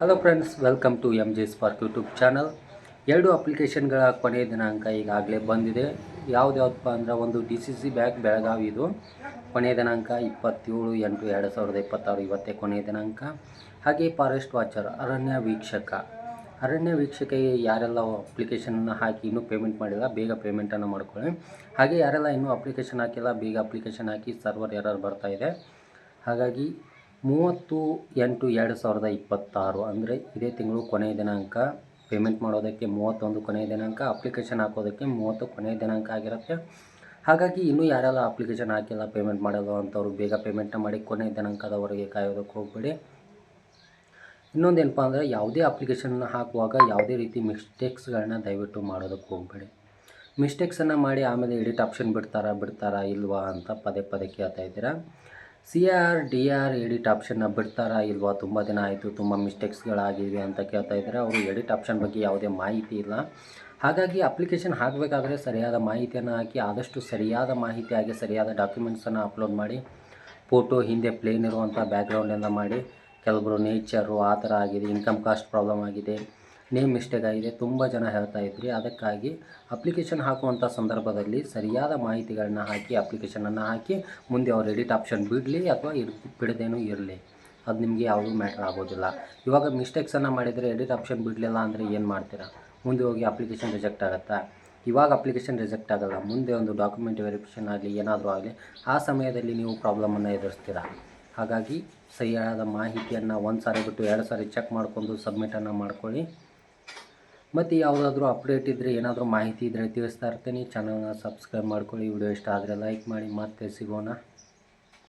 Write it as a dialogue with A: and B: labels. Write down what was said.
A: Hello friends, welcome to M J Spark YouTube channel. 2 ಅಪ್ಲಿಕೇಶನ್ಗಳ ಕೊನೆಯ ದಿನಾಂಕ ಈಗಾಗಲೇ ಬಂದಿದೆ. ಯಾವುದ್ಯಾವುದಪ್ಪ ಅಂದ್ರೆ, ಒಂದು DCC ಬ್ಯಾಂಕ್ ಬೆಳಗಾವಿ, ಇದು ಕೊನೆಯ ದಿನಾಂಕ 27/8/2026, ಇವತ್ತೇ ಕೊನೆಯ ದಿನಾಂಕ. ಹಾಗೆ ಫಾರೆಸ್ಟ್ ವಾಚರ್, ಅರಣ್ಯ ವೀಕ್ಷಕಿಗೆ ಯಾರೆಲ್ಲ ಅಪ್ಲಿಕೇಶನನ್ನು ಹಾಕಿ ಇನ್ನೂ ಪೇಮೆಂಟ್ ಮಾಡಿಲ್ಲ, ಬೇಗ ಪೇಮೆಂಟನ್ನು ಮಾಡ್ಕೊಳ್ಳಿ. ಹಾಗೆ ಯಾರೆಲ್ಲ ಇನ್ನೂ ಅಪ್ಲಿಕೇಶನ್ ಹಾಕಿಲ್ಲ, ಬೇಗ ಅಪ್ಲಿಕೇಶನ್ ಹಾಕಿ, ಸರ್ವರ್ ಎರರ್ ಬರ್ತಾ ಇದೆ. ಹಾಗಾಗಿ 30/8/2026 ಅಂದರೆ ಇದೇ ತಿಂಗಳು ಕೊನೆಯ ದಿನಾಂಕ. ಪೇಮೆಂಟ್ ಮಾಡೋದಕ್ಕೆ 31 ಕೊನೆಯ ದಿನಾಂಕ, ಅಪ್ಲಿಕೇಶನ್ ಹಾಕೋದಕ್ಕೆ 30 ಕೊನೆಯ ದಿನಾಂಕ ಆಗಿರುತ್ತೆ. ಹಾಗಾಗಿ ಇನ್ನೂ ಯಾರೆಲ್ಲ ಅಪ್ಲಿಕೇಶನ್ ಹಾಕಿಲ್ಲ, ಪೇಮೆಂಟ್ ಮಾಡೋದು ಅಂಥವ್ರು ಬೇಗ ಪೇಮೆಂಟ್ನ ಮಾಡಿ, ಕೊನೆಯ ದಿನಾಂಕದವರೆಗೆ ಕಾಯೋದಕ್ಕೆ ಹೋಗಬೇಡಿ. ಇನ್ನೊಂದೇನಪ್ಪ ಅಂದರೆ, ಯಾವುದೇ ಅಪ್ಲಿಕೇಶನ್ನ ಹಾಕುವಾಗ ಯಾವುದೇ ರೀತಿ ಮಿಸ್ಟೇಕ್ಸ್ಗಳನ್ನ ದಯವಿಟ್ಟು ಮಾಡೋದಕ್ಕೆ ಹೋಗಬೇಡಿ. ಮಿಸ್ಟೇಕ್ಸನ್ನು ಮಾಡಿ ಆಮೇಲೆ ಎಡಿಟ್ ಆಪ್ಷನ್ ಬಿಡ್ತಾರಾ ಇಲ್ವಾ ಅಂತ ಪದೇ ಪದೇ ಕೇಳ್ತಾ ಇದ್ದೀರಾ. CR/DR ಎಡಿಟ್ ಆಪ್ಷನ್ನ ಬಿಡ್ತಾರಾ ಇಲ್ವಾ, ತುಂಬ ದಿನ ಆಯಿತು, ತುಂಬ ಮಿಸ್ಟೇಕ್ಸ್ಗಳಾಗಿವೆ ಅಂತ ಕೇಳ್ತಾ ಇದ್ದಾರೆ. ಅವರು ಎಡಿಟ್ ಆಪ್ಷನ್ ಬಗ್ಗೆ ಯಾವುದೇ ಮಾಹಿತಿ ಇಲ್ಲ. ಹಾಗಾಗಿ ಅಪ್ಲಿಕೇಶನ್ ಹಾಕಬೇಕಾದ್ರೆ ಸರಿಯಾದ ಮಾಹಿತಿಯನ್ನು ಹಾಕಿ, ಆದಷ್ಟು ಸರಿಯಾದ ಮಾಹಿತಿ ಆಗಿ ಸರಿಯಾದ ಡಾಕ್ಯುಮೆಂಟ್ಸನ್ನು ಅಪ್ಲೋಡ್ ಮಾಡಿ. ಫೋಟೋ ಹಿಂದೆ ಪ್ಲೇನ್ ಇರುವಂಥ ಬ್ಯಾಕ್ಗ್ರೌಂಡೆಲ್ಲ ಮಾಡಿ. ಕೆಲವರು ನೇಚರು ಆ ಥರ ಆಗಿದೆ, ಇನ್ಕಮ್ ಕಾಸ್ಟ್ ಪ್ರಾಬ್ಲಮ್ ಆಗಿದೆ, ನೇಮ್ ಮಿಸ್ಟೇಕ್ ಆಗಿದೆ, ತುಂಬ ಜನ ಹೇಳ್ತಾ ಇದ್ರಿ. ಅದಕ್ಕಾಗಿ ಅಪ್ಲಿಕೇಶನ್ ಹಾಕುವಂಥ ಸಂದರ್ಭದಲ್ಲಿ ಸರಿಯಾದ ಮಾಹಿತಿಗಳನ್ನ ಹಾಕಿ ಅಪ್ಲಿಕೇಶನನ್ನು ಹಾಕಿ. ಮುಂದೆ ಅವ್ರು ಎಡಿಟ್ ಆಪ್ಷನ್ ಬಿಡಲಿ ಅಥವಾ ಬಿಡದೇನೂ ಇರಲಿ, ಅದು ನಿಮಗೆ ಯಾವುದೂ ಮ್ಯಾಟ್ರ್ ಆಗೋದಿಲ್ಲ. ಇವಾಗ ಮಿಸ್ಟೇಕ್ಸನ್ನು ಮಾಡಿದರೆ ಎಡಿಟ್ ಆಪ್ಷನ್ ಬಿಡಲಿಲ್ಲ ಅಂದರೆ ಏನು ಮಾಡ್ತೀರಾ? ಮುಂದೆ ಹೋಗಿ ಅಪ್ಲಿಕೇಶನ್ ರಿಜೆಕ್ಟ್ ಆಗುತ್ತಾ? ಇವಾಗ ಅಪ್ಲಿಕೇಶನ್ ರಿಜೆಕ್ಟ್ ಆಗೋಲ್ಲ, ಮುಂದೆ ಒಂದು ಡಾಕ್ಯುಮೆಂಟ್ ವೆರಿಫಿಕೇಷನ್ ಆಗಲಿ, ಏನಾದರೂ ಆಗಲಿ, ಆ ಸಮಯದಲ್ಲಿ ನೀವು ಪ್ರಾಬ್ಲಮನ್ನು ಎದುರಿಸ್ತೀರಾ. ಹಾಗಾಗಿ ಸರಿಯಾದ ಮಾಹಿತಿಯನ್ನು 1 ಸಾರಿ ಬಿಟ್ಟು 2 ಸಾರಿ ಚೆಕ್ ಮಾಡ್ಕೊಂಡು ಸಬ್ಮಿಟನ್ನು ಮಾಡ್ಕೊಳ್ಳಿ. ಮತ್ತು ಯಾವುದಾದ್ರೂ ಅಪ್ಡೇಟ್ ಇದ್ದರೆ, ಏನಾದರೂ ಮಾಹಿತಿ ಇದ್ದರೆ ತಿಳಿಸ್ತಾ ಇರ್ತೀನಿ. ಚಾನಲ್ನ ಸಬ್ಸ್ಕ್ರೈಬ್ ಮಾಡ್ಕೊಳ್ಳಿ. ವಿಡಿಯೋ ಇಷ್ಟ ಆದರೆ ಲೈಕ್ ಮಾಡಿ. ಮತ್ತೆ ಸಿಗೋಣ.